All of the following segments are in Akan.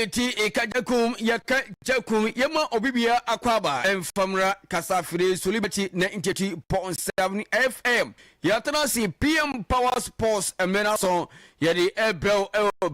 eti ekajakum yakajakum yema obibia akwaba enfamra kasafire solibeti na 90.7 FM yatanasi PM Power Sports emenaso yedi ebel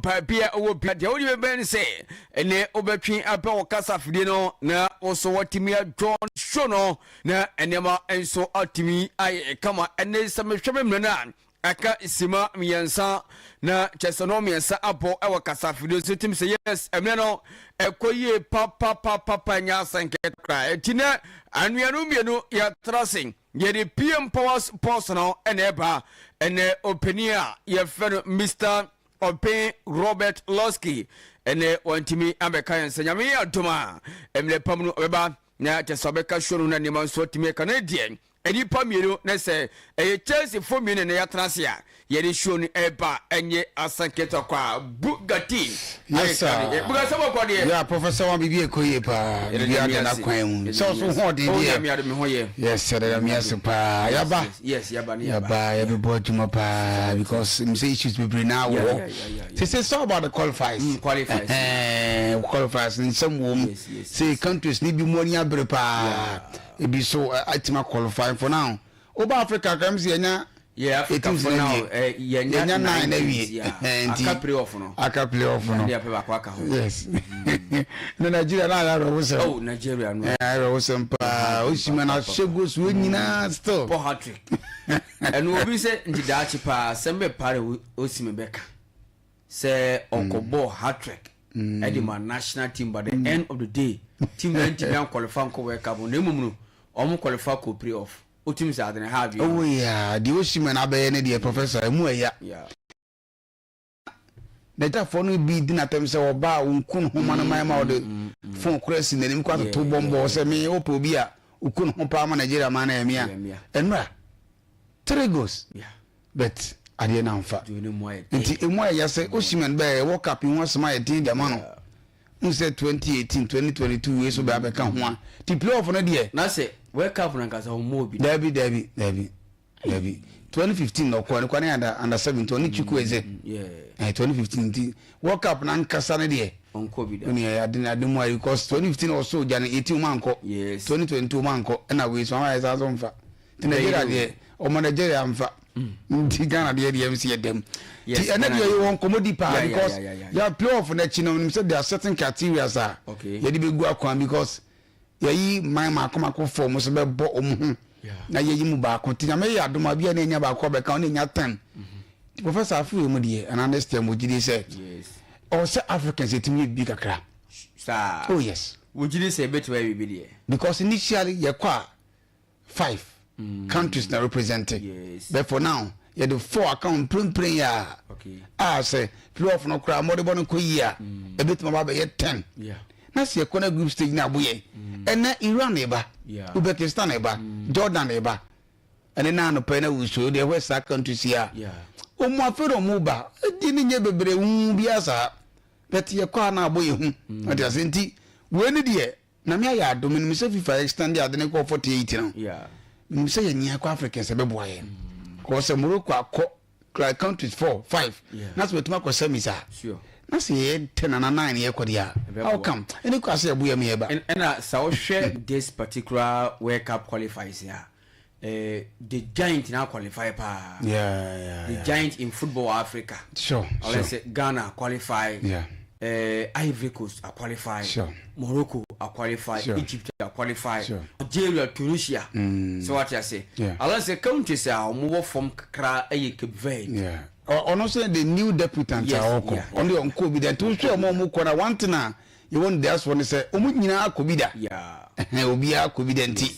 babia owo bia de odi ben se ene obetwen abel kasafire no na oso watimi John Shono na enema enso atimi ay kama ene samehweme mna aka isima miyansa na chesono miyansa apo ewa kasafide so tim say yes emne no ekoye papa nya sanke kra etina anuanu mienu ya tracing ye PM Power Sports no eneba ene openia ye feno Mr. Open Robert Losky ene wantimi ambeka yensanya me adoma emle pamnu obeba na chesobeka shonu na nima so timi Canadian eni pamiero na se Chelsea for me na ya trasia ye de show ni eba enye asanke kwa Bugatti. Yes sir. Bugatti mo kwa de. Yeah, Professor wan bibi ekoye pa. Bibi na kwan. So ho de de. Yes sir, da mi pa. Yaba. Yes, yaba ni yaba. Everybody juma pa because me say issues be now. Say so about the qualifiers. Qualifiers. Qualifiers in some room. Say countries need be money abre pa. It be so ultimate qualifying for now. Over Africa comes here. Yeah, Africa for now. Yeah, 9 every. Aka play off no. Aka play off no. Yes. No Nigeria na was. Oh, Nigeria no. I was pa. Osimhen na shegos we nyina still. For hat-trick. And we be say ndidachi pa sembe pare Osimhen beka. Say okobo hat-trick. Edima national team by the end of the day. Team 90 can qualify ko World Cup no mum no. Omo qualify ko pre-off. O teams are then have you. Oh yeah, the Osimhen abaye ne the professor emu ya. Yeah. Data for no be din atem se oba unkun ho man man ma de phone cross na nim kwa to bombo se me opo bi a ukun ho pa ma Nigeria man na emi a. Enra. 3 goals. Yeah. But ade na mfa. Nti emu ya se Osimhen be World Cup in one smile tin de man. Who said 2018 2022 we so be abeka ho a. Ti playoff no de. Na say World Cup na kasa mo bi. Debbie 2015 no kwa under 17 oni chiku eze. Yeah. 2015 World Cup na nkasa ne de. Onko bi da. Oni ya ademu because 2015 also Jan 18 manko. Yes. 2022 manko na we so ama esa so mfa. Ti Nigeria de o Nigeria mfa. Ti Ghana de MC dem. Ti ena de you won comedy pa because ya playoff na chi no say there are certain criteria sir. Okay. Ya di be gu akwan because yayi man makomako form so be bo omu na yayi mu ba ko ti na me ya doma bia na nya ba ko be ka na nya 10 professor afu mu de and understand mo gidi say yes or say Africans etimi bi kakra sir. Oh yes wo gidi say betu we bi de because initially ye kwa 5 countries na represented. Yes. But for now ye the 4 account print ya. Okay. Say playoff no kra mo de bon ko yia e betu ma ba ye 10. Yeah. Na se kona group stage na boye ena Iran eba Uzbekistan eba Jordan eba ena na no pe na wuso de west countries here o mo afero mu ba di ni nye bebre wu biasa bet ye kwa na boye hu ati asenti we ni de na me ya do me se FIFA extend ya de ne ko 48 no me se ye nya kwa Africa se be boye ko se Morocco akọ countries 4 5 na so betuma ko semisa sure. Na say 10 and 9 year kwadia. How come? Any kwase abuya me eba. And so share this particular World Cup qualifiers here. The giant now qualify pa. Yeah. The giant in football Africa. Sure. Let's say Ghana qualify. Yeah. Ivory Coast are qualified. Sure. Morocco are qualified. Sure. Egypt are qualified. Sure. Algeria, Tunisia. So what I say? Yeah. Unless the countries are move from Kra Cape Verde. Yeah. Or no say the new deputant are only on Kobe that to show more kona one thing you want that's one say omu nyina akobida. Yeah. Obi akobida nti.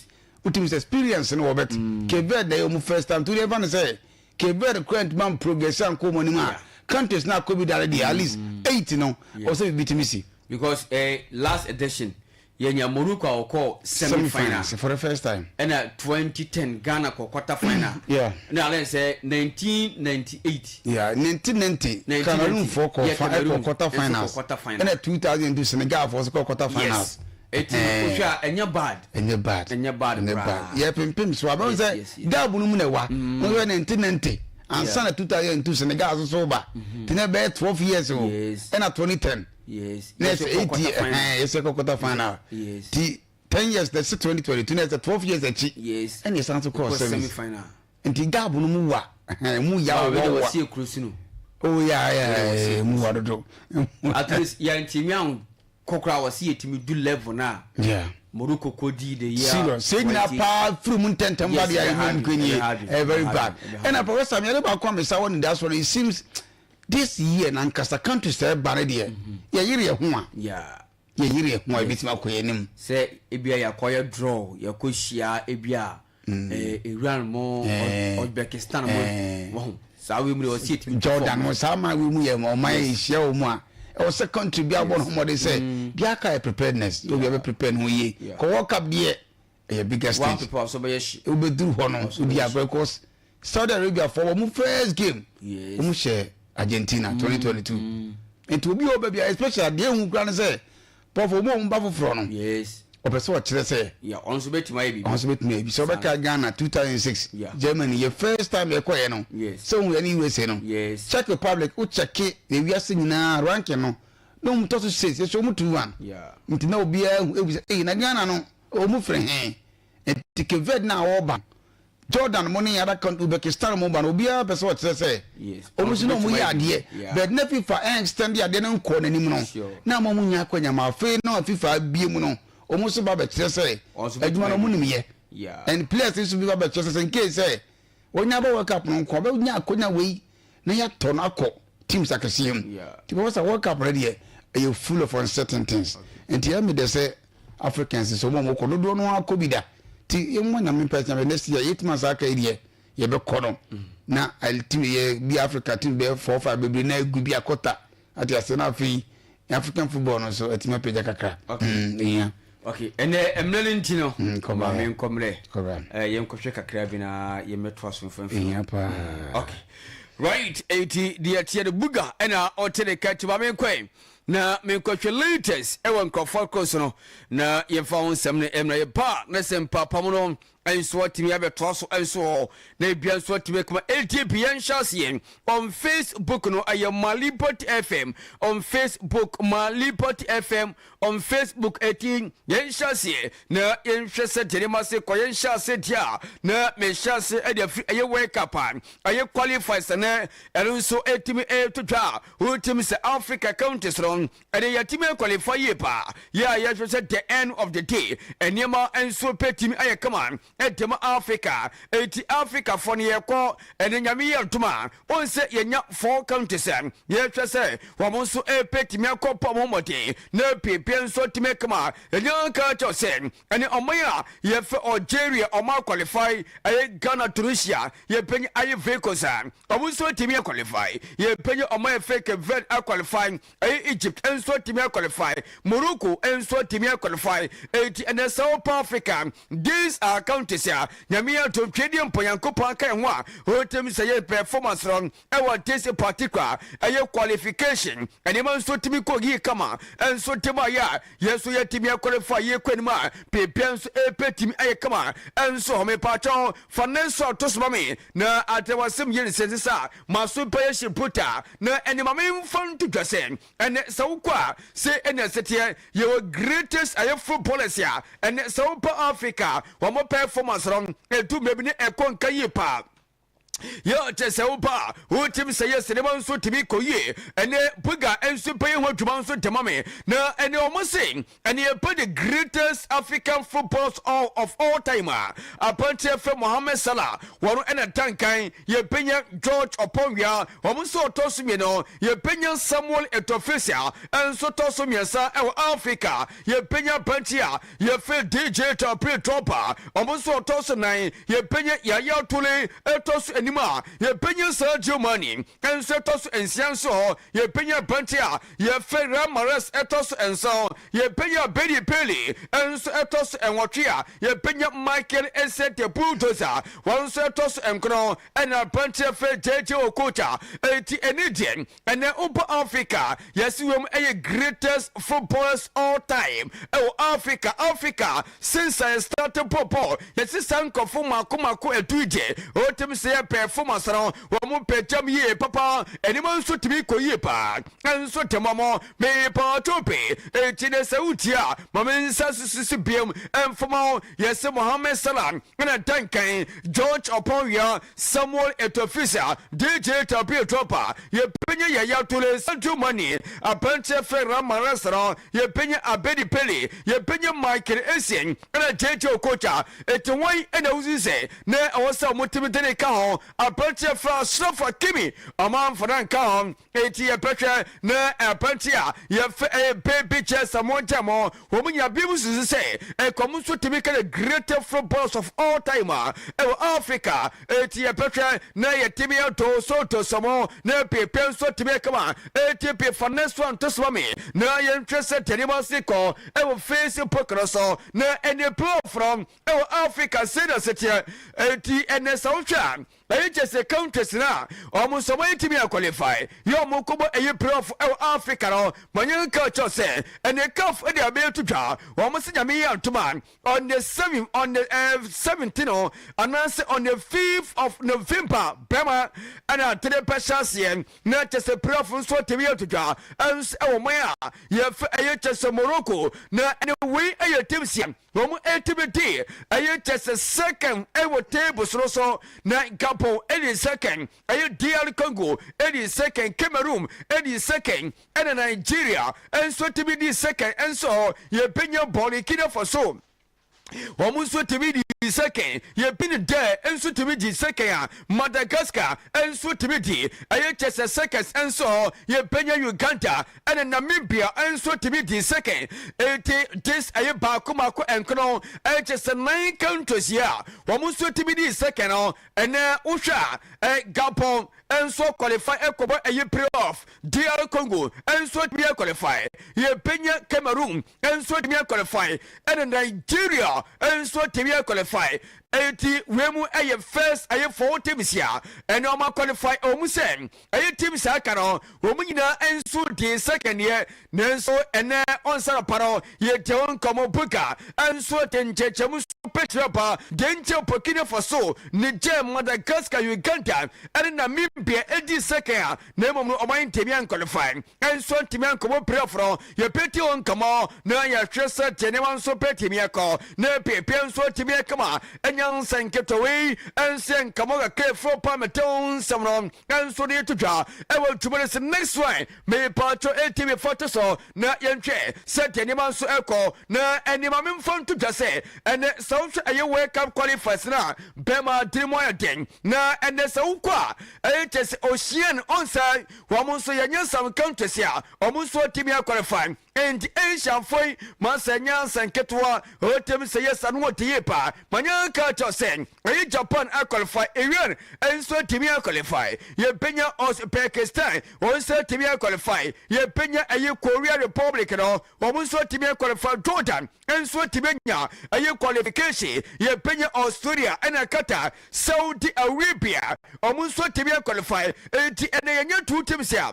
Ultimate experience no bet. Cape Verde omu first time to even say Cape Verde current man progress and ko monima. Countries now could be at least 8 no or so beat me because last edition Yenya Morocco or call semi-final for the first time and 2010 Ghana quarter final. Yeah. Now let's say 1998. Yeah, 1990 Cameroon for quarter finals and 2002 Senegal for quarter finals. It is bad. Yeah, pim so about say Gabon mu na wa. No 1990 and sana 2002 Senegal so ba tina be 12 years o and 2010 next 8 years yes quarter final 10 years that's 2022 next 12 years achi and yes answer course semi final and gab no mu wa mu ya wa see cruise no oh yeah mu wa do at least ya ntimi an kokra wa see etimi do level na Morocco kodi the year serious say na pa through mun tentem bad ya him kwenye very bad and professor me ba kwa me sa won that one it seems this year na nkasa country say bare de ya yire ho a ya yire ho a bitima koye nim say ebia ya koye draw ya koshia ebia Iran mo Uzbekistan mo sa we mu o see it Jordan mo sa ma we mu ye mo man hia o mu a or second to be about somebody say biaka preparedness you be prepared no ye ko work up there a biggest one people so be you be do hono so be because Saudi Arabia for mu first game mu share Argentina 2022 it will be over especially the hu kran say pofo mu mba foforo no yes opeso wa kire say on so bet my be so beka Ghana 2006 Germany your first time you koye no so we anyway say no Czech Republic u check e we are seeing na ranking no mu to so say so mu 2-1 nti na obi e na Ghana no o mu frɛ he etike ved na oba Jordan money other country Uzbekistan mo ba no obi a person what say o mu si no mu ya de but na FIFA extend ya de no ko na nim no na mo mu nya kwanya ma fe na FIFA bie mu no almost about the say aduma no munim ye and players is be about just in case say when you work up no ko be nya akonya we na ya turn akọ teams akasiem because work up ready you full of uncertainties and tell me they say Africans so mo ko do no akobida ti emo na me person next year 8 months aka ide ye be kono na ultimate be Africa team be 4-5 be na gu bi akota at Arsenal fi African football no so etima peja kakra yeah. Okay, and emnel ntino koma me nkomre yem kohwe kakra bi na yem meto aso mfamfi okay right 80 the atie the buga na otele katiba me kwen na me kohwe latest e won kofo koso no na yem fa won sem ne emna ye pa na sem papa mo no enso atimi abeto aso enso na bia enso atimi kuma ATPN Shansien on Facebook no Malipot FM on Facebook Malipot FM on Facebook 18 yen Shansie na yen hwese tenema se koyen Shansie dia na me Shansie e de aye wake up aye qualifiers na enso atimi to twa ultim se Africa countries ron e de yatimi qualify ye pa ya hwese the end of the day enema enso petimi aye come on etema Africa eti Africa for ne yeko ene nyame yeltuma on se yenya 4 countries ye twese wamonso petimi akopọ momode na pepenso timekama enya ka chose ene omaya ye fe Algeria oma qualify aye Ghana Tunisia ye penye aye vekosa omonso timi qualify ye penye omaya fake vet qualify aye Egypt enso timi qualify Morocco enso timi qualify eti ene South Africa these are countries nyamia to twedi mponyankopon kan ho a hotem say performance run e wa this particular aye qualification ene man so timi ko gi kama enso tema ya yeso yetimi qualify ye kwanima pepenso epetimi aye kama enso me pacho financial tosmami na atewasem yen sensisa maso paye puta na ene mame mfan to dwase ene sawukwa say ene setie your greatest aye footballers ya ene South Africa wa mo performance run etu mebi ne ekon kaye pa yo tese upa utim say yes ne man so timi koye ene buga enso pay ho dwuma so temame na ene omose ene e put the greatest African footballers of all time apante fe Mohamed Salah wonu ene tankan ye penya George Oponwia omuso tosumi no ye penya Samuel Etofisia enso tosumi sa e Africa ye penya pantia ye fe DJ Tapre Tropa omuso tosunan ye penya Yaya Tule etos anima ye penya Sergio Mani enso tos ensianso ye penya pantia ye fe Ramares etos enso ye penya Bedi Pele enso etos enwotria ye penya Michael Essete Bulldozer onso etos enkro ena pantia fe JJ Okocha eti enidien ene upa Africa yes we are greatest footballers all time Africa since I started popo yes sanko fuma kuma ko etuje otem say performance no wo pejam ye papa enima nso timi koye pa enso temamo me pa tope etine sautia mamensa susu biem enfoma yese Mohammed Salah na dankan George Oponwia Samuel Etofisa DJ Tapia Tropa ye penye ya tole santu money apante Ferra Marasro ye penye Abedi Pele ye penye Michael Essien na JJ Okocha etwai ena uzise na awasa motimidene ka ho apante Fra Sofa Kimi amam Frank ka ho eti ye petre na apante a ye baby chess amonjamo womunya bibu se komuso timika the greatest footballers of all time Africa eti ye petre na ye timia to so to samo na pepe so timika ma eti pe faneso antoswami na ye interest tenima siko Facebook so na any pro from Africa city city eti NSOcha just countries na almost so many to qualify your mukobo a prof Africa no manyan culture say and the cuff and the ability to draw almost in a to man on the 17th announced on the 5th of November Bema and a telepassion not just a prof so to be to draw and our maya you have a just Morocco na anyway a team activity I just a second ever table so na any second a DR Congo any second Cameroon any second and Nigeria and so to be the second and so you pin your body kid for so almost to be the second you been there and so to be the second Madagascar and so to be the I just a second and so you pin Uganda and Namibia and so to be the second this a Bakumako and Kono just 9 countries here almost to be the second and Usha Gabon and so qualify Ekoba a playoff DR Congo and so to be qualify you pin Cameroon and so to be qualify and Nigeria and so to be qualify 80 wemu aye first aye 4 teams here and no ma qualify omusen aye teams akano omunyina enso the second year nenso ene onsara paro ye teon komo buka enso tenchechemu petrapa denche Burkina Faso Niger Madagascar Uganda and Namibia 80 second nemo no oman temian qualify enso temian komo prefro ye peti on komo na ya hwese tenewan so petimiako na pepe so temiakama San Ketaway and San Kamoga Kefro Pameton Samron and so near to draw. I will to the next one. May part of ATV photos or not yanche set any man so echo na any mammy fun to just say and so a wake up qualifies now. Bema Dimoya Ding na and there's a qua. It is Ocean on side. Wamuso Yan some countries here almost what Timia qualifying. And Asian Foy, Masanya San Ketwa, Hotem say yes and what yepa. Manya culture saying, Japan I qualify Iran, and so Timia qualify. Ye Penya os Pakistan, also Timia qualify. Ye Penya a Korea Republic, or also Timia qualify Jordan, and so Timenia, a qualification. Ye Penya Australia and a Qatar, Saudi Arabia, almost what Timia qualify. And a 2 teams here.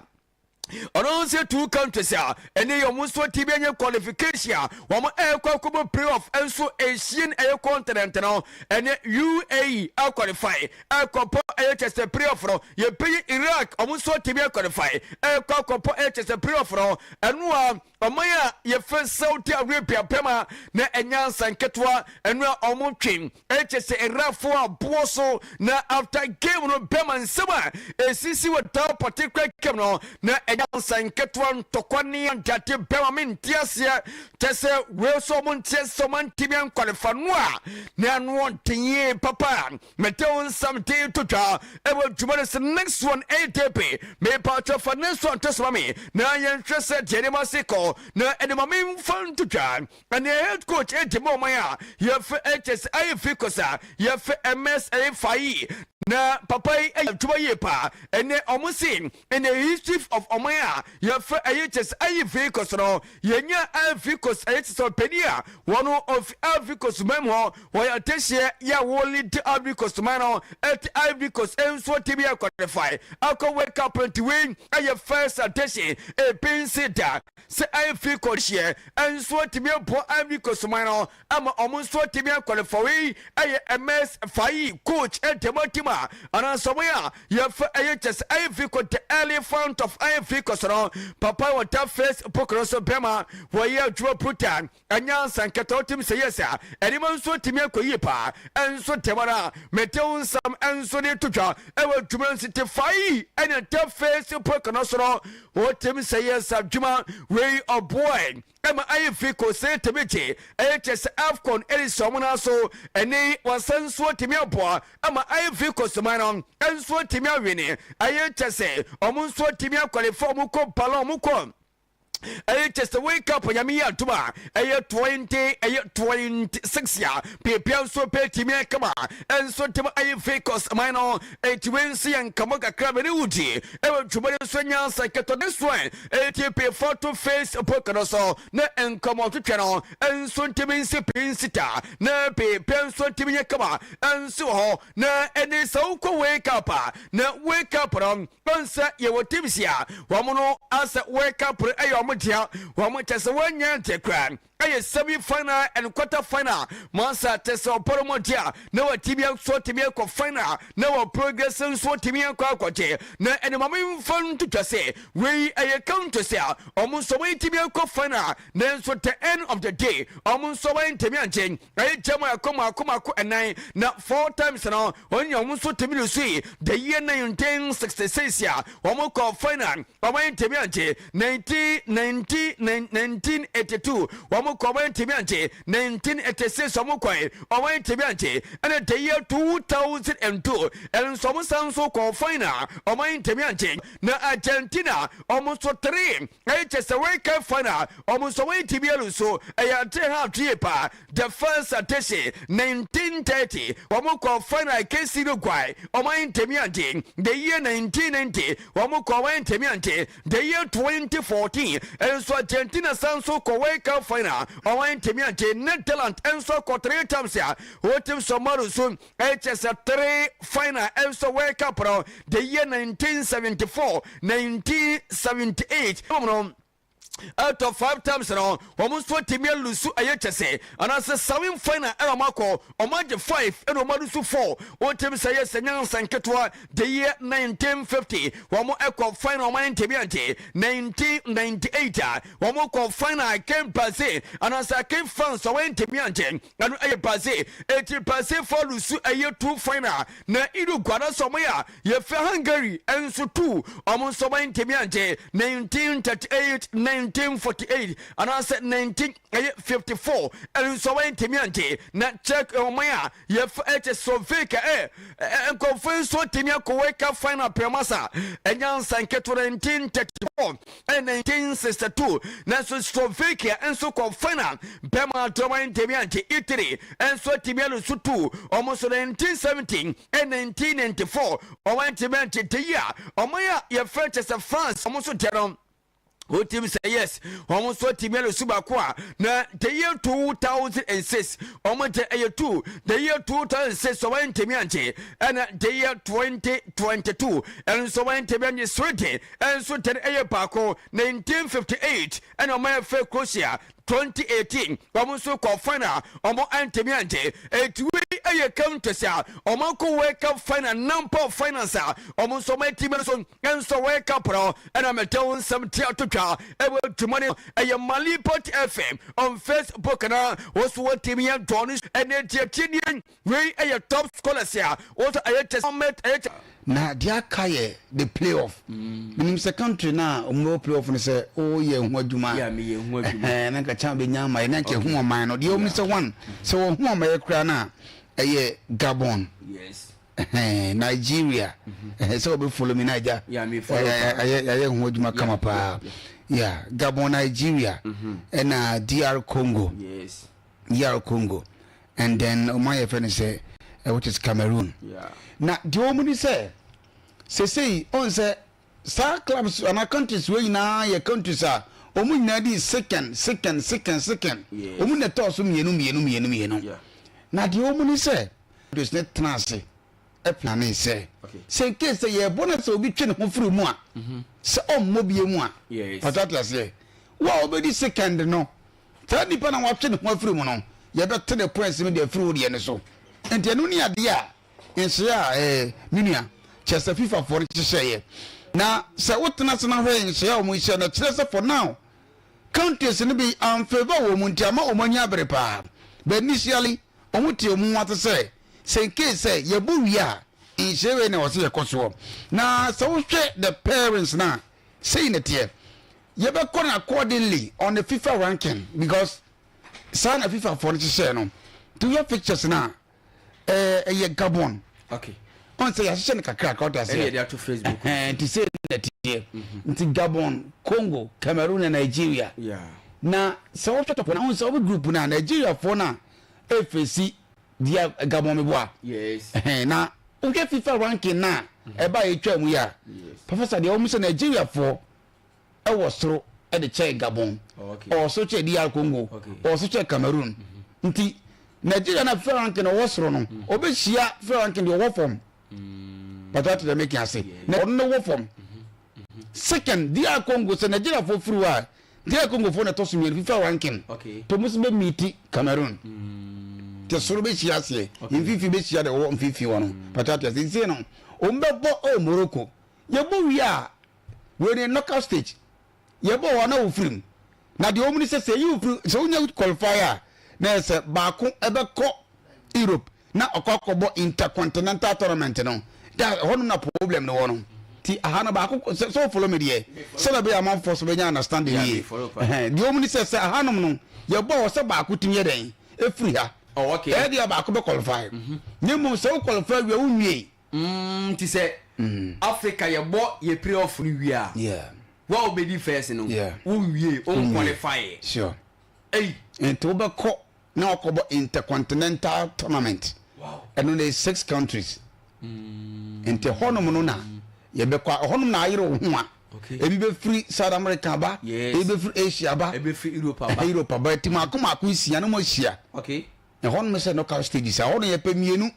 Onse 2 countries and they almost what Tibia qualification one air qualcomm playoff and so Asian air continent now and UAE are qualify air compo just a playoff you pay Iraq almost what Tibia qualify air compo just a playoff and Amaya ye first Saudi Arabia Pema na enyan sanketwa and almost king just a rafo boso na after game no Pema and Sama a sisi what particular game no na Sanketwan Tokwani and Jati Bemamin Tiasia Tessa Wilson Tessaman Timian Qualifanua Nan want ye papa Meteon some day to draw ever to next one ATP may part of a next one Tesmami now you're interested Jerema Siko no any mamin fun to draw and the head coach Edimo Maya you have HSI Ficosa you have MSA Fai na papa tuba yepa and almost in the history of Omaya, your Ayes, Ayvikos, no, Yenya Alvikos, Ayes or Penia, one of Alvikos Memo, why Atesia, Ya Wally to Alvikos Mano, at Alvikos, and so Tibia qualify. I'll go wake up and to win. I have first Atesia, a pin sitter, say Alvikos here, and so Tibia poor Alvikos Mano, I'm almost what Tibia qualify. I am MS Fai, coach, and Timotima, and Ansomaya, you have Ayes, Ayvikos, the elephant of Ayvikos, Papa, what tough face, Pocroso Bema, where you draw Putan, and Yans and Katotim say yes, and even so Timia Koyipa, and so Temara, Meteon some and so near Tuja, ever Juman City Fai, and a tough face, Pocroso, what Tim say yes, Juma, way of boy. Emma Ayfikos say to me, HS Afcon, Eddie Somana so, and they was sent so Timia Boa, Emma Ayfikos Manon, and so Timia Winnie, I say, almost so Timia qualify Muko Palomuko. I just wake up on Yamia Tuma, a 26 year, Pipian so petty me come and so to my fakos, mine on a 20 and Kamoka Krabenuji, ever to my Sonia, I get on this one, a TP photo face a poker ne and come on to channel, and so to me sipping sita, ne pay pencil to me come and so ne any so wake up, ne wake up on, once you were Timsia, Wamono as a wake up, One as a 1 year take crime. A semi-final and quarter-final. Monsa Tessa Poromotia. No Tibia Swatibia final. No progress and Swatibia Quacote. No any mammy fun to say. We a account to sell. Almost away Tibia final. Then so the end of the day. Almost away Timian. I Jama Kuma and I. Not 4 times now. When you almost to me to see. The year 1966. One more call final. Away Timian. 1982. One more comment Timiante, 1986 Omokoi, Owen Timiante, and the year 2002, and some sounds so called final, Owen Timiante, na Argentina, almost 3, HS wake up final, almost away Tibialuso, a half Jepa, the first Ateshi, 1930, Omoko final case Uruguay, Owen Timiante, the year 1990, Omoko Owen Timiante, the year 2014, and so Argentina sounds so called wake up final. Owen Timiante, Netherlands, and so called 3 times here. What if some soon? HS 3 final, and so wake up the year 1974, 1978. Out of 5 times around, almost 20 million Lusu Ayachase, and as a 7 final Aramako, or March 5 and Omarusu 4. What time say yes and Sankatwa, the year 1950, one more echo final mind Timiante, 1998, one more call final I came Passe, and as I came France, I went Timiante, and I Passe, 80 Passe for Lusu a year 2 final, na Idu Guadasomaya, ye for Hungary, and so 2, almost so went Timiante, 1938, 1948 and I said 1954 and so went Timiante not check Maya yef Slovakia and conference what Timia wake up final Permasa and Yan Sanketo 1934 and 1962 National Slovakia and so called final Bema Tomain Timiante Italy and so Timialu Sutu almost 1917 and 1994 or went Timiante Tia or Maya your French as a France almost Teron. Who team say yes? Almost what Timelo Subaqua. Now the year 2006, almost the year 2, the year 2006, so went Timiante, and the year 2022, and so went Timiante Sweden, and so ten year Paco, 1958, and on my fair Croatia. 2018, almost so called final, Omo Antimiante, a 2 year counter, Omako wake up final number of finance, almost so many teams, and so wake up, and I'm a town some theatre car, able to money a Malipot FM on Facebook, and was what Timian Tonish and a Tinian, way a top scholars here, what I just met. Na dia kaye the playoff minim se country na umro playoff ne se o ye hu adwuma ya me ye hu adwuma na ka cha be nyama na ke hu oman no de o mi se one so wo hu oman ye kra na eye Gabon yes Nigeria so be follow me Nigeria ya me follow ye hu adwuma kama pa yeah Gabon Nigeria and DR Congo yes DR Congo and then oman ye friend say which is Cameroon yeah. Na the woman say on say sa clubs and countries we na ye countries are omu nyina di second omu ne to so mienu na de omu ni say this net transe e plan say say case ye bonus obi twe ne ho firi mu a se ommo bie mu a patata say wa obedi second no ta nipa na wa twe ne ho firi mu no ye be te the points me de firi wo de ne so enti enu ni ade a enhia minua chese FIFA for chese na se wotena se na hwe enhia o mu hye na chese for now countries ni be favor wo mu ntiama o manya brepa but initially o mu tie mu wate say in case say ye bu wi a enhia we na wo se ye koso na se wo hwe the parents na say in it here ye be call accordingly on the FIFA ranking because sana FIFA for chese no do your pictures na ye Gabon. Okay. On say association kakra ka ota say. To Facebook. To say that here. Nti Gabon, Congo, Cameroon and Nigeria. Yeah. Na so what to na on so group na Nigeria for na FAC dia Gabon me boa. Yes. Na o get FIFA ranking na e ba e twa mu ya. Professor de o mu say Nigeria for e wo soro e de che Gabon. Okay. O so che dia Congo. O so che Cameroon. Nti Nigeria na fair ranking no was no obehia fair ranking the war form but what they make you say na no war form second dia Congo se Nigeria for free wa dia Congo for na to so me fair ranking to must be meet Cameroon te so obehia say in fifi behia the war fifi one but what they say no ombebo o Morocco ye bo wi a we dey knockout stage ye bo wa na wo film na the omni say you so nya qualifier na se baako ebeko Europe na okokobo intercontinental tournament no that hono na problem no wono ti aha na baako so follow me there se na be am force be nya understand here the omni say aha no no ye bo se baako timye den e free ha e dia baako be qualify nyemo se qualify we unwie ti se Africa ye bo ye pre-off ni wi a wa obedi first no unwie on qualify sure and to be na okobo intercontinental tournament and only 6 countries ente honum no na ye be kwa honum na ayiro ho a ebi be free South America ba ebi be free Asia ba ebi free Europe ba ti makoma isia no mo isia okay e honum se no ka stages a honum ye pe mienu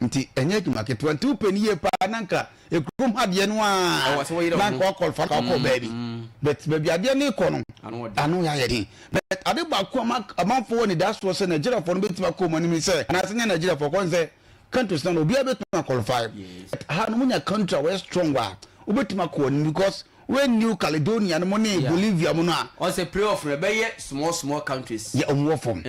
nti enye ki market 22 penny ye pa nanka e krom hade no a na ko call fa ko baby but baby ade ne ko no anu ya yedin but ade ba ko amanfo ni that's was Nigeria for no betima ko mani mi say na senya Nigeria for ko say countries no obi betima qualify ha no munya country we strong wa obetima ko ni because when New Caledonia no money Bolivia mo no a on say playoff re be small countries yeah on form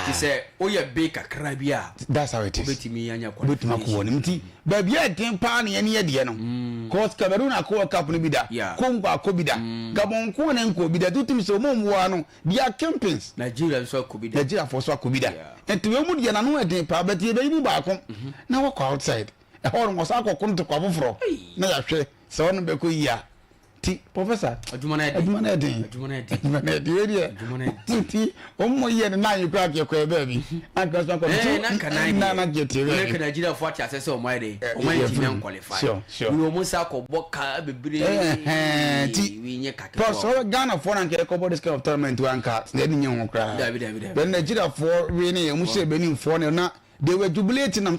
he say o ye big akra bia that's how it is obetimi anya qualify obetima ko ni mti baby e den pa ne ye de no cause Cameroon akọ cup no bi da Congo akọ bi da Gabon ko na nko bi da tutum so mo mo no dia campaigns Nigeria so akọ bi da Nigeria for so akọ bi da enti we mu de na no e den pa but ye be ibu ba ko na wo outside e ho no so akọ ko to kwa foforo na ya hwe so no be ko ya ti professor aduma na edin ti o mo ye na you crack your kwa baby and cross one na get you na Nigeria for ati asese o mai dey o mai team qualify sure we o mo sa ko boka bebre ti we nye kake for so Ghana for na ke ko this kind of tournament wanka na ni nyen ho kra but Nigeria for we ni mu se benin for na they were jubilating am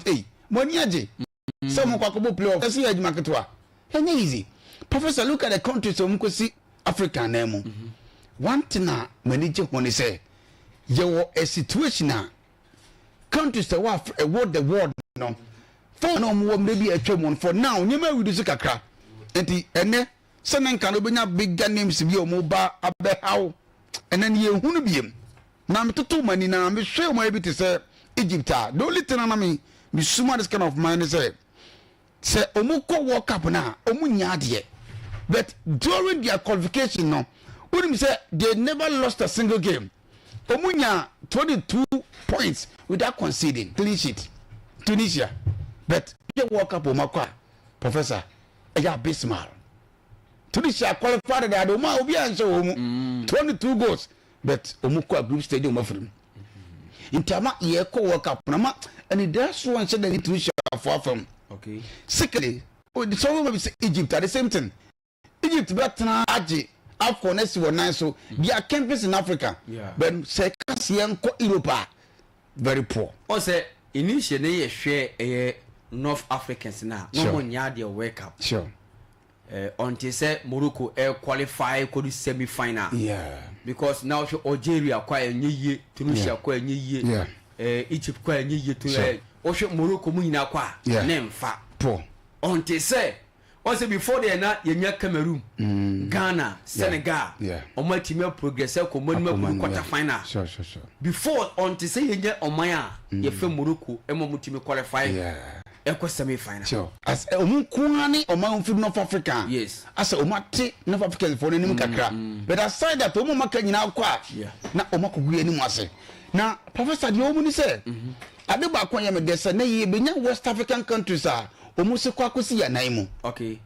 money aje so mo kwa ko play off see ejuma ketwa easy. Professor, look at the countries of Mkosi, Africa name. One thing na manager when he say, you a situation now. Countries that were award the world no. For no more maybe a one for now. You may reduce a crack. And the ene someone can open up big names to be a mobile abe how and then you who be him. Now to too many now. I'm sure maybe to say Egypt. Don't listen to me. Me suma this kind of mind say. Say omuko World Cup na omunya de but during their qualification no when say they never lost a single game omunya 22 points without conceding clean sheet Tunisia but the World Cup omakwa professor eya Bismarck Tunisia qualified that oma obi anso omu 22 goals but omuko group stage omafrim intama ye ko World Cup na ma and that's one said that Tunisia for from okay. Secondly, so we say Egypt at the same thing. Egypt better aji AFCON next one nine so they are countries in Africa. Yeah. But say Cassian Europe very poor. O say initially ye share North Africans now. No one yard your wake up. Sure. Until say Morocco qualify could semi final. Yeah. Because now Algeria quite a year, Tunisia quite a year. Yeah. Egypt quite a year to Morocco Muina qua. Yeah. Name fat. Poor. Until say also before they are not Yenya Cameroon, Ghana, Senegal, on my team progress quarter final. Sure. Before until say Yenya on Maya, you feel Morocco, team qualify. Yeah. Equal semi final. Sure. As Omukunani or my own North Africa. Yes. As a Omati North African for any kakra. But aside that Omaka in our qua. Yeah. Now Omaku any mase. Now Professor Diomuni said. I do back when there's a West African countries are almost a Kwakusi and Naimo. Okay.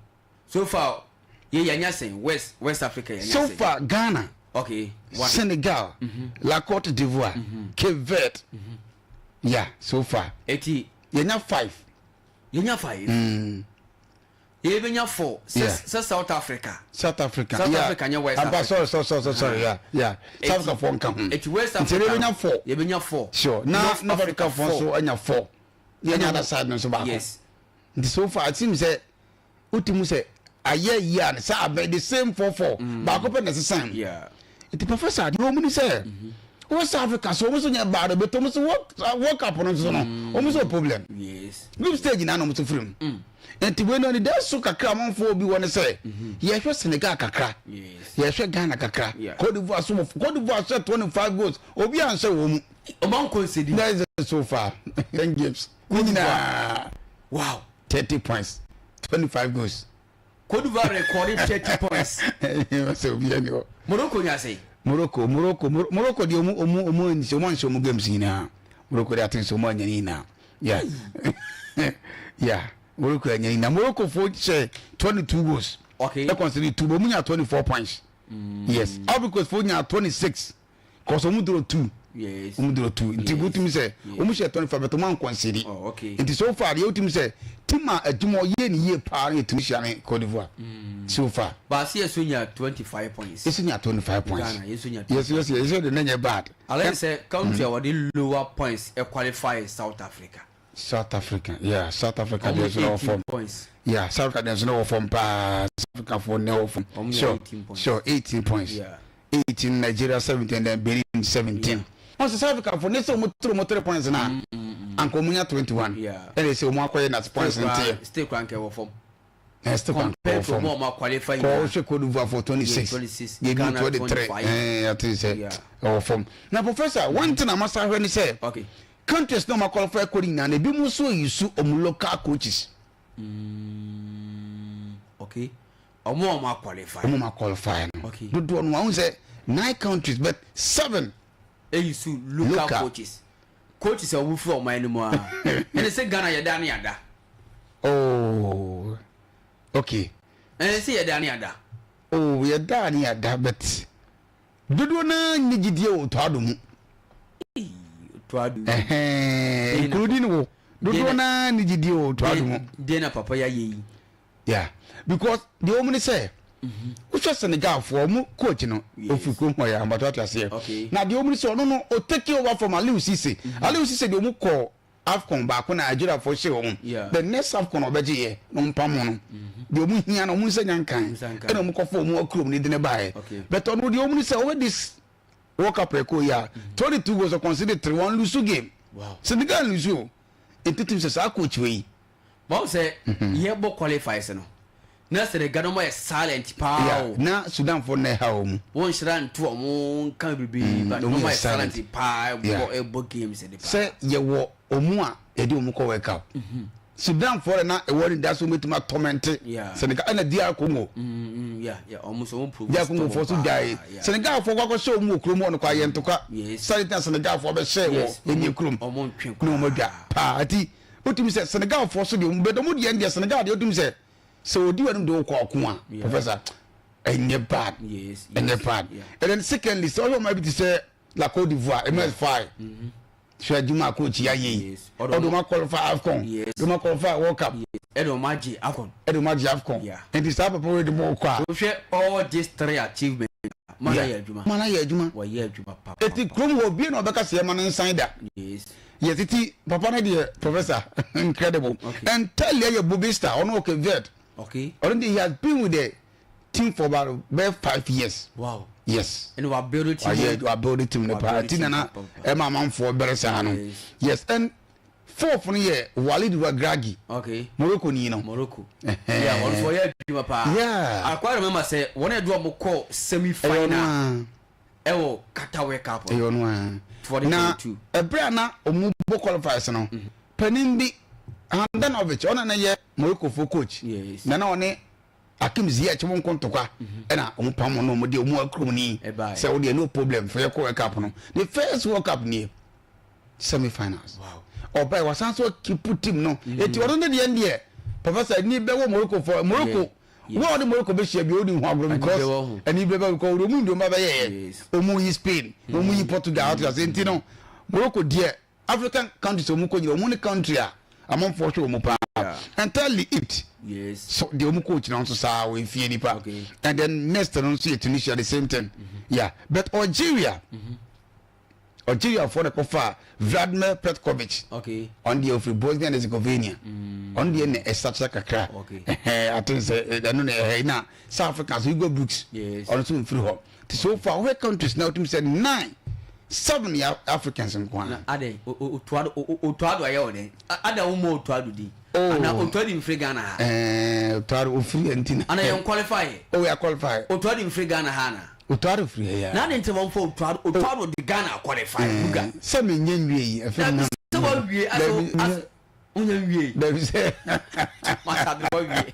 So far, yeah, saying West Africa. So far, Ghana. Okay. Senegal, La Côte d'Ivoire, Cape Verde. Yeah, so far. 80. Yenya 5. Yenya 5. Yenya 4. South Africa. South Africa. South Africa, yeah, West Africa. Sorry, yeah. South Africa 4. It's West Africa. Yenya 4. Yenya 4. Sure. Now North Africa 4, so Yenya 4. Yenya other side no so back. Yes. So far it seems that Utimu say a year and say the same 4-4. Back up the same. Yeah. It professor the woman say West Africa so almost on your body but almost work up on no almost no problem. Yes. Group stage in almost frame. And to when only there's so kakra man for be one say. Yes, Senegal kakra. Yes, Ghana kakra. Cote d'Ivoire set 25 goals. Obi answer woman. Among consider that is so far. 10 games. Wow. 30 points. 25 goals. Cote d'Ivoire recorded 30 points. Morocco ya say. Morocco the omu in so much games in Morocco that thing so much in now. Yeah. Yeah. Morocco and Morocco for say 22 goals. Okay. That consider 2 but 24 points. Yes. All because for 26. Cause omu 2. Yes. Omu 2. Until good to me say omu share 25 but man consider. Oh, okay. It is so far the ultimate say Tima a jumo year par in Tunisia and Cote d'Ivoire. So far. But see Sunya 25 points. It's in 25 points. Ghana, yes, yes, the name bad. I say country or the lower points qualify South Africa. South Africa, yeah, South Africa there's no form. Points. Yeah, South Africa there's no form. South Africa for no form. Sure, 18 points. Yeah. 18 Nigeria 17 then Benin 17. Once South Africa for next motor points now. And Comunia 21. Yeah. And they say more points and still crank over form. Still compared to more qualifying. Cote d'Ivoire for 26. 26. Ghana 23. I think say form. Now Professor, one thing I must have when he said. Okay. Countries no ma qualify coding and they be more so use local coaches. Okay. Or more ma qualify. More ma qualify. Okay. Do one say 9 countries but 7 use local coaches. Coaches are woof for my anymore. And they say Ghana ya dani ada. Oh. Okay. And they say ya dani ada. Oh, ya dani ada but do na nigidio to adum. Including wo do na nigidio to adum. Dena papa ya yi. Yeah. Because the woman say we just Senegal for mu coach no ofi ko ho ya ambato atase. Na the woman say no o take over from Aliou Cisse. Aliou Cisse de mu call AFCON ba ko na Nigeria for share hom. The next AFCON obeje ye no mpam no. The woman hia no mu nsanya nkan. E no mu ko for mu akrom ni de ne bae. But on the woman say over this World Cup record ya 22 goals are considered 3-1 lose game. Wow. Senegal lose you. It team says a coach we. But say ye bo qualifies no. Na Senegal no silent pa. Yeah. Na Sudan for na home. One shran to omo kan bibi but no silent pa bo games in the past. Say ye wo omu a e di omu ko World Cup. Sudan for na e worry that so metima torment. Senegal na DR Congo. Yeah, almost all prove. DR Congo for so die. Senegal for go show mu okromo no kwa ye ntoka. Silent Senegal for be share wo enye krom. Omo ntwen no mo dwa. Pa ati otimi say Senegal for so de be do mo de end Senegal de otimi say so odi wadum do kwa ko a professor enye bad. Enye bad. And then secondly so you might be to say La Côte d'Ivoire MS5. Share Juma coach Yaye. Odoma qualify AFCON. Yes. Odoma qualify World Cup. Edomaji AFCON. Edomaji AFCON. Yeah. And this type of way the more qua. We share all these 3 achievements. Mana Juma. Mana Juma. Wa ye Juma papa. Eti krom wo bi na obeka se man inside that. Yes. Yes, iti papa na dear professor incredible. Okay. And tell you Bobista on okay vet. Okay. Already he has been with the team for about 5 years. Wow. Yes. And we are building team. Yeah, we are building team the party na Emma man for better say yes. And fourth year Walid Wagragi. Okay. Morocco ni no. Morocco. Yeah, one for year Juma pa. Yeah. I quite remember say when I do a call semi final. Ewo Katawe Cup. Eyo no. 42. Ebra na omu bo qualifiers no. Penin bi Handanovic ona na ye Morocco for coach. Yes. Na one Akim Ziyech won kontokwa na omu pam no mo de omu akrom ni say we no problem for your World Cup no. The first World Cup ni semi-finals. Wow. Oba was also keep team no. Eti ono de end Professor ni be wo Morocco for Morocco. Wo de Morocco be share bi odi ho agro because ani be be ko ro mu ndo ma be ye. Omu yi Spain, omu yi Portugal out as enti no. Morocco there African countries omu ko nyira omu ni country a among for sure omu pa. Entirely it. Yes. So the omu coach now so sa we fie nipa. Okay. And then next no see Tunisia the same thing. Yeah. But Algeria Algeria for the Kofa Vladimir Petkovic. Okay. On the of Bosnia and Herzegovina. On the Estacha Kakra. Okay. I think say na South Africa so Hugo Brooks. Yes. On so free hop. So far where countries now team said 7 Africans in Kwana. Ade Otuado ayo den. Ada umo Otuado di. Ana Otuado in Frigana. Otuado free entina. Ana yon qualify. Oh we are qualified. Otuado in Frigana hana. Otuado free ya. Na nti won for Otuado di Ghana qualify. Buga. Se me nyenwie e fe na. Se wo wie aso onyenwie. There is Masa de wo wie.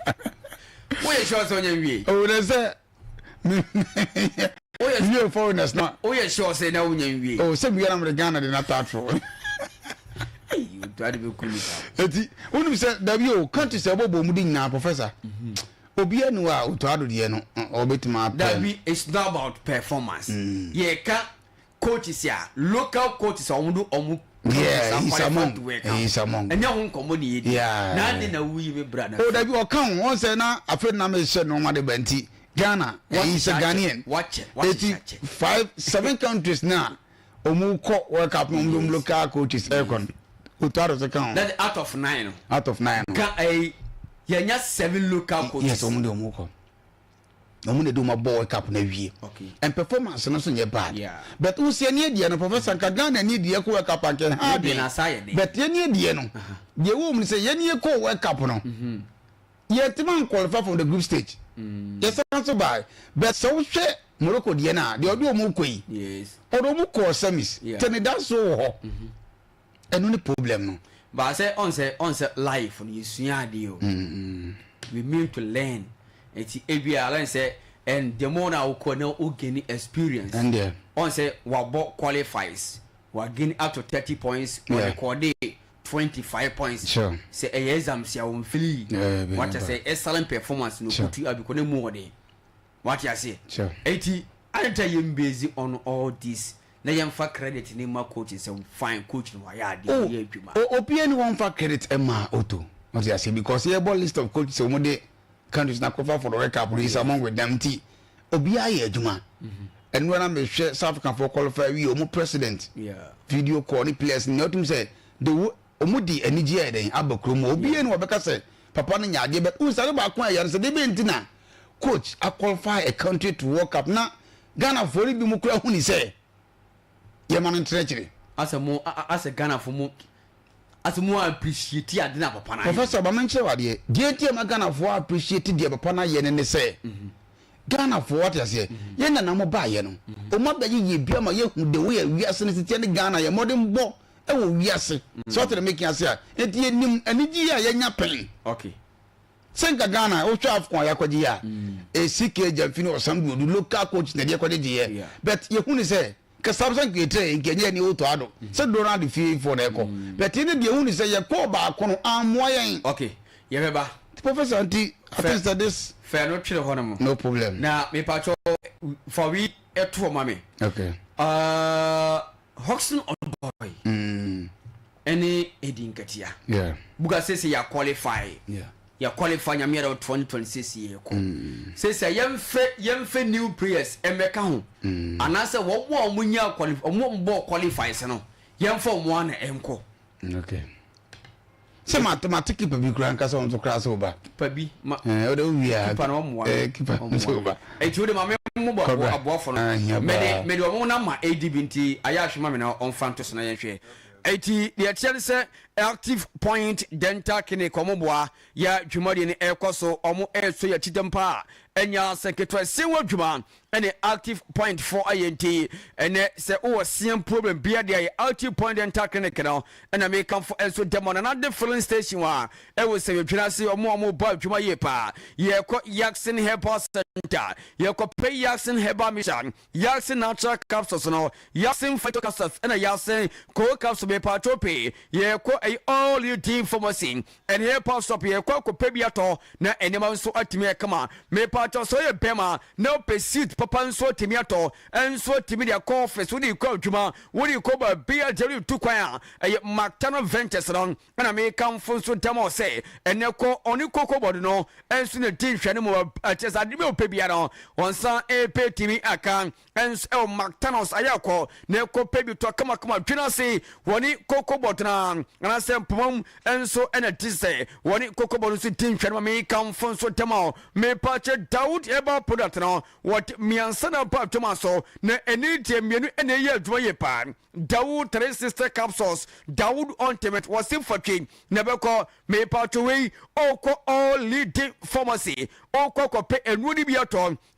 Wo ye sure so onyenwie. Oh there say Oh yes, you foreigners not. oh yes, sure say na onyenwie. Oh se we am the Ghana de not that for. You try to be cool. Eti onu se da bi o country se bobo mu din na professor. Obi anu a Otuado de no obetima pa. That be it's not about performance. Ye ka coaches ya, local coaches omu yeah, he's among. And you komo ni yedi. Yeah. Na de na wi me brother. Oh da bi o kan won say na afred na me se no ma de banti. Ghana, he's a Ghanaian. Watch it. 7 countries now. Omu ko World Cup no local coaches aircon. Otuado se kan. That out of 9. Out of 9. Ka yanya 7 local coaches. Yes, omu ko. Omu de do ma World Cup na wie. Okay. And performance no so nye bad. Yeah. But who say nie die no Professor Ghana ni die ko World Cup anke ha be na say dey. But ye nie die no. Die wo mu say ye nie ko World Cup no. Ye timan qualify from the group stage. Yes, also by. But so share Morocco die na de odo mu ko yi. Yes. Odo mu ko semis. Tell me that's so ho. And no problem no. But I say on say life on you sua dey o. We mean to learn. Eti ebia learn say and the more now ko na o gain experience. And there. On say wa qualifies. Wa gain up to 30 points on record 25 points. Sure. Say a exams ya won free. What I say excellent performance no put you abiko na mu ode. What you say? Sure. Eti I tell you busy on all this. Na yam fa credit ni ma coach say fine coach no ya dey adwuma. Opien won fa credit Emma Otto. What you say because here ball list of coaches so mo dey countries na cover for the World Cup is among with them tea. Obi aye adwuma. And when I'm share South African for qualify we omo president. Yeah. Video call ni players ni otum say the omudi eniji e den abakrom obi enu obeka say papa no nyaade but usare ba ko ayan say de be ntina coach a qualify a country to World Cup na Ghana for bi mu kura huni say ye man ntrekire as a Ghana for mu as mo appreciate ade na papa na Professor ba menche wade die tie ma Ghana for appreciate die papa na ye ne say Ghana for what you say ye na na mo ba ye no o ma ba ye bia ma ye hu de we wiase ne titie ne Ghana ye modern bo e wo wiase so to make you say enti enim anigi a ye nya pen okay senka Ghana o twa afkon ya kwaji ya e sike jamfini o sambu do local coach na de kwaji ye but ye hu ni say ka Samson Kwete nkenye ni Otuado say Donald fee for na eko but ye de hu ni say ye ko ba kono ammo yen okay ye beba Professor Anti I think that this fair no twere hono no problem na me pacho for we eto mama okay Hoxton on boy edin katia yeah buga sese ya qualify yeah ya qualify nya mera 2026 ye ko sese yemfe new players emeka ho anase wo mo omunya qualify mo qualify se no yemfa mo ana enko okay se mathematics pa bi kura nka so on kura so ba pa bi o de wi a pa no mo keeper so ba e ti o de ma me mo bo aboafo no me de o na ma ADB nti aya hwema me na on fanto so na yenhwe eti the chance active point dental clinic omoboa ya dwumade ne ekoso omo eso ya tidempa enya secretary sinwo dwuma ene active point for INT ene se o same problem bia de active point dental clinic no ena me kan for eso demo na the filling station wa e wo se dwuna se omo ba dwuma ye pa ye ko Yaxin Herbal Center ye ko pay Yaxin Herbal Mission Yaxin Natural Capsules no Yaxin Phyto Capsules ena Yaxin Co Capsules me pa tope ye ko all you team pharmacy and here pass up here ko pebiato na enema so atimi kama me pato so ye bema no pesit papa so timiato enso timi dia conference wo di ko adwuma wo di ko ba bia jeri tukwan e Mactano Ventures no na me kan fo so demo say ene ko oni koko bodo no enso na tin hwene mo atesa de me opebia no onsan e pe timi akan enso e Mactanos ayako na ko pebito kama dwina say woni koko bodo na sempom enso ena tise woni kokobonu su tinhwene me kan fonso tema me pache Daud eba product no what miansana pa tomaso na eni tie mienu ena ye adwo ye pa Daud 3 sister capsules Daud ultimate was infantry nebeko me pache we oko all leading pharmacy oko ko pe enudi biato